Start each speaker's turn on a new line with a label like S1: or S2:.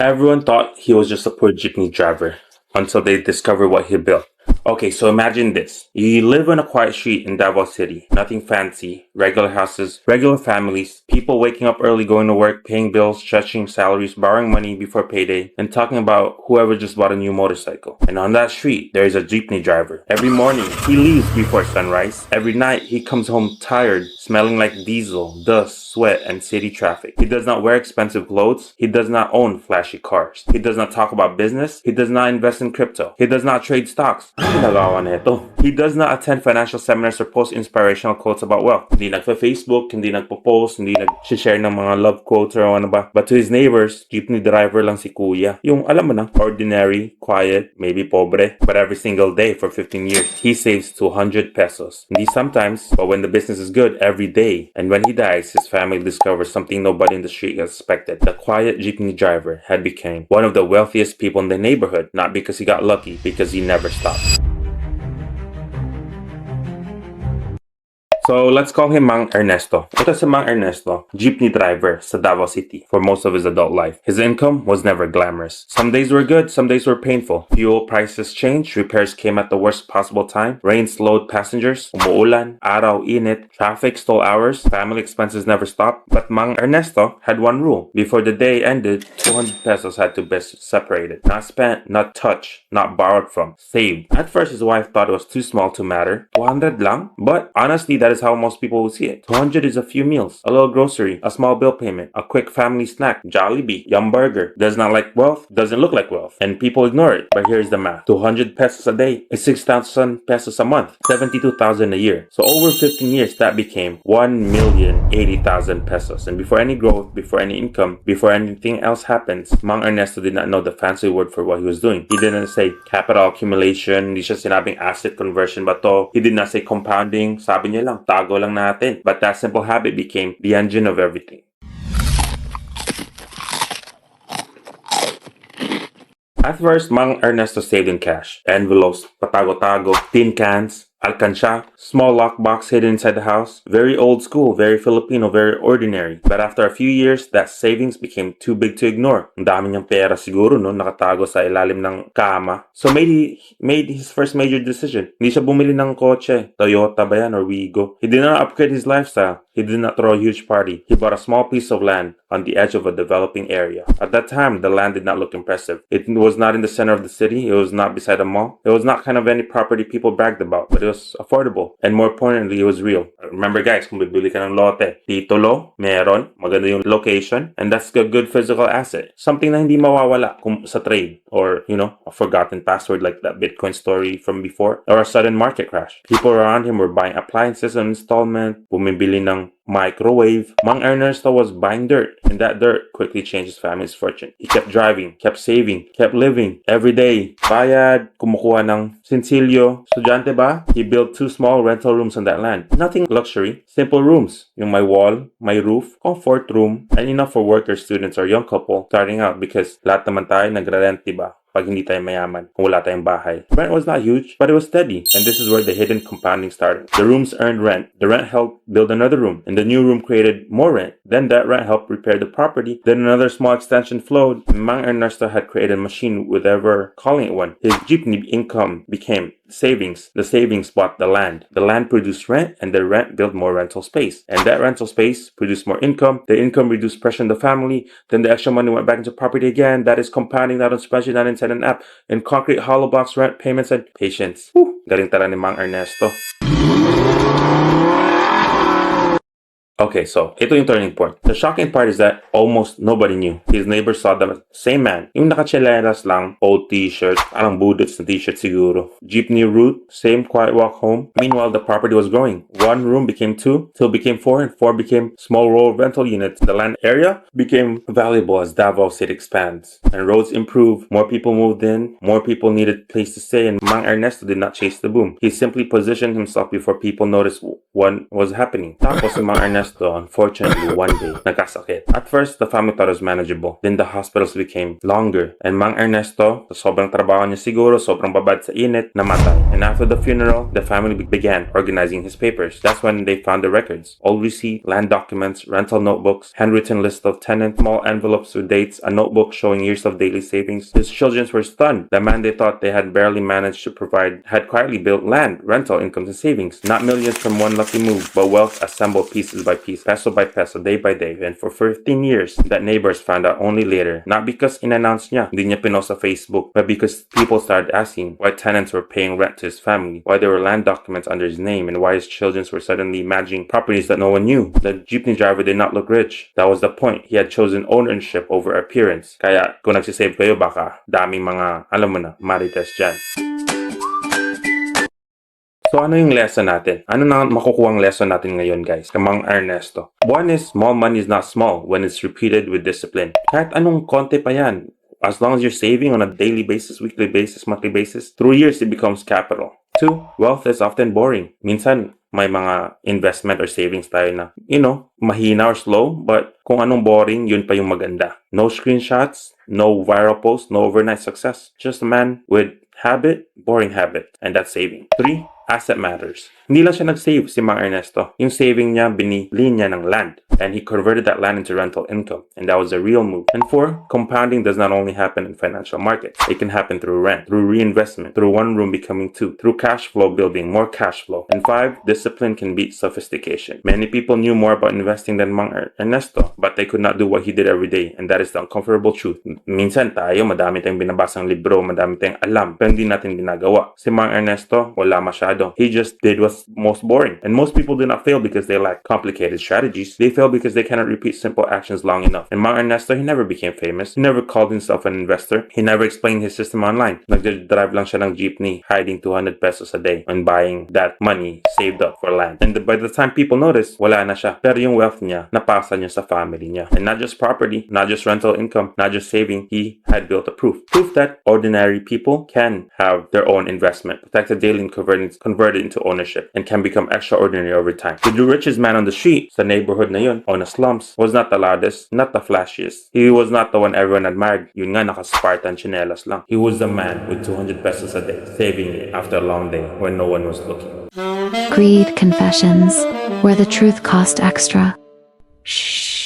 S1: Everyone thought he was just a poor jeepney driver until they discovered what he built. Okay, so imagine this. You live on a quiet street in Davao City. Nothing fancy. Regular houses, regular families, people waking up early, going to work, paying bills, stretching salaries, borrowing money before payday, and talking about whoever just bought a new motorcycle. And on that street, there is a jeepney driver. Every morning, he leaves before sunrise. Every night, he comes home tired, smelling like diesel, dust, sweat, and city traffic. He does not wear expensive clothes. He does not own flashy cars. He does not talk about business. He does not invest in crypto. He does not trade stocks. Ginagawa nito. He does not attend financial seminars or post inspirational quotes about wealth. Hindi nagpa-Facebook, hindi nagpo-post, hindi nag-share ng mga love quotes or ano ba. But to his neighbors, jeepney driver lang si kuya. Yung alam mo na, ordinary, quiet, maybe pobre. But every single day for 15 years, he saves 200 pesos. Hindi sometimes, but when the business is good, every day. And when he dies, his family discovers something nobody in the street expected. The quiet jeepney driver had become one of the wealthiest people in the neighborhood, not because he got lucky, because he never stopped. So let's call him Mang Ernesto. Ito si Mang Ernesto, jeepney driver sa Davao City for most of his adult life. His income was never glamorous. Some days were good, some days were painful. Fuel prices changed, repairs came at the worst possible time, rain slowed passengers, umuulan, araw init, traffic stole hours, family expenses never stopped. But Mang Ernesto had one rule. Before the day ended, 200 pesos had to be separated. Not spent, not touched, not borrowed from, saved. At first his wife thought it was too small to matter. 200 lang? But honestly, that is how most people will see it. 200 is a few meals, a little grocery, a small bill payment, a quick family snack, Jollibee, Yum Burger. Does not like wealth, doesn't look like wealth, and people ignore it. But here's the math. 200 pesos a day is 6,000 pesos a month, 72,000 a year. So over 15 years, that became 1,080,000 pesos. And before any growth, before any income, before anything else happens, Mang Ernesto did not know the fancy word for what he was doing. He didn't say capital accumulation, hindi siya sinabing asset conversion ba to. He did not say compounding, sabi niya lang, tago lang natin. But that simple habit became the engine of everything. At first, Mang Ernesto saved in cash. Envelopes, patago-tago, tin cans, alcansya, small lockbox hidden inside the house. Very old school, very Filipino, very ordinary. But after a few years, that savings became too big to ignore. Ang dami niyang pera siguro no, nakatago sa ilalim ng kama. So made his first major decision. Hindi siya bumili ng kotse, Toyota ba yan or Wigo. He did not upgrade his lifestyle. He did not throw a huge party. He bought a small piece of land on the edge of a developing area. At that time, the land did not look impressive. It was not in the center of the city. It was not beside a mall. It was not kind of any property people bragged about, but it was affordable. And more importantly, it was real. Remember guys, kung bibili ka ng lote, titulo, meron, maganda yung location, and that's a good physical asset. Something na hindi mawawala kung sa trade, or, a forgotten password like that Bitcoin story from before, or a sudden market crash. People around him were buying appliances on installment, bumibili ng microwave. Mang Ernesto was buying dirt, and that dirt quickly changed his family's fortune. He kept driving, kept saving, kept living. Every day, bayad, kumukuha ng sinsilyo. Estudyante ba? He built 2 small rental rooms on that land. Nothing luxury, simple rooms. Yung may wall, may roof, comfort room, and enough for workers, students, or young couple starting out because lahat naman tayo nagre-rent, diba? Pag hindi tayo mayaman, kung wala tayong bahay. Rent was not huge, but it was steady. And this is where the hidden compounding started. The rooms earned rent. The rent helped build another room. And the new room created more rent. Then that rent helped repair the property. Then another small extension flowed. Mang Ernesto had created a machine with ever calling it one. His jeepney income became savings. The savings bought the land. The land produced rent, and the rent built more rental space. And that rental space produced more income. The income reduced pressure on the family. Then the extra money went back into property again. That is compounding, not on spreadsheet, not inside an app. In concrete, hollow blocks, rent payments, and patience. Woo! Galing tala ni Mang Ernesto. Okay, so ito yung turning point. The shocking part is that almost nobody knew. His neighbors saw the same man. Yung nakatseleras lang, old t-shirt, parang budots na t-shirt siguro. Jeepney route, same quiet walk home. Meanwhile, the property was growing. 1 room became 2, 2 became 4, and 4 became small row rental units. The land area became valuable as Davao City expands. And roads improved, more people moved in, more people needed a place to stay, and Mang Ernesto did not chase the boom. He simply positioned himself before people noticed what was happening. Tapos si Mang Ernesto Ernesto, unfortunately, one day, nagkasakit. At first, the family thought it was manageable. Then the hospitals became longer. And Mang Ernesto, sa sobrang trabaho niya siguro, sobrang babad sa init, namatay. And after the funeral, the family began organizing his papers. That's when they found the records. Old receipts, land documents, rental notebooks, handwritten list of tenants, small envelopes with dates, a notebook showing years of daily savings. His children were stunned. The man they thought they had barely managed to provide had quietly built land, rental incomes, and savings. Not millions from one lucky move, but wealth assembled pieces by piece, peso by peso, day by day. And for 15 years, that neighbors found out only later. Not because in-announce niya, hindi niya pinost sa Facebook, but because people started asking why tenants were paying rent to his family, why there were land documents under his name, and why his children were suddenly managing properties that no one knew. The jeepney driver did not look rich. That was the point. He had chosen ownership over appearance. Kaya kung nagsisave kayo, baka daming mga, alam mo na, marites dyan. So ano yung lesson natin? Ano na makukuhang lesson natin ngayon, guys? Kamang Ernesto. One is, small money is not small when it's repeated with discipline. Kahit anong konti pa yan, as long as you're saving on a daily basis, weekly basis, monthly basis, through years it becomes capital. 2, wealth is often boring. Minsan, may mga investment or savings tayo na, mahina or slow, but kung anong boring, yun pa yung maganda. No screenshots, no viral posts, no overnight success. Just a man with boring habit, and that's saving. 3, asset matters. Hindi lang siya nag-save si Mang Ernesto. Yung saving niya, binili niya ng land. And he converted that land into rental income. And that was a real move. And 4, compounding does not only happen in financial markets. It can happen through rent, through reinvestment, through one room becoming 2, through cash flow building, more cash flow. And 5, discipline can beat sophistication. Many people knew more about investing than Mang Ernesto, but they could not do what he did every day. And that is the uncomfortable truth. Minsan tayo, madami tayong binabasang libro, madami tayong alam, pero hindi natin ginagawa. Si Mang Ernesto, wala masyado. He just did what's most boring. And most people do not fail because they lack complicated strategies. They fail because they cannot repeat simple actions long enough. And Mang Ernesto, he never became famous. He never called himself an investor. He never explained his system online. Nag-drive lang siya ng jeepney, hiding 200 pesos a day and buying that money saved up for land. And by the time people noticed, wala na siya. Pero yung wealth niya, napasa niya sa family niya. And not just property, not just rental income, not just saving, he had built a proof. Proof that ordinary people can have their own investment, protected daily and converted into ownership, and can become extraordinary over time. The richest man on the street, sa neighborhood na yun, on the slums, was not the loudest, not the flashiest. He was not the one everyone admired. Yun nga, naka-Spartan chinelas lang. He was the man with 200 pesos a day, saving it after a long day when no one was looking.
S2: Greed Confessions, where the truth cost extra. Shh.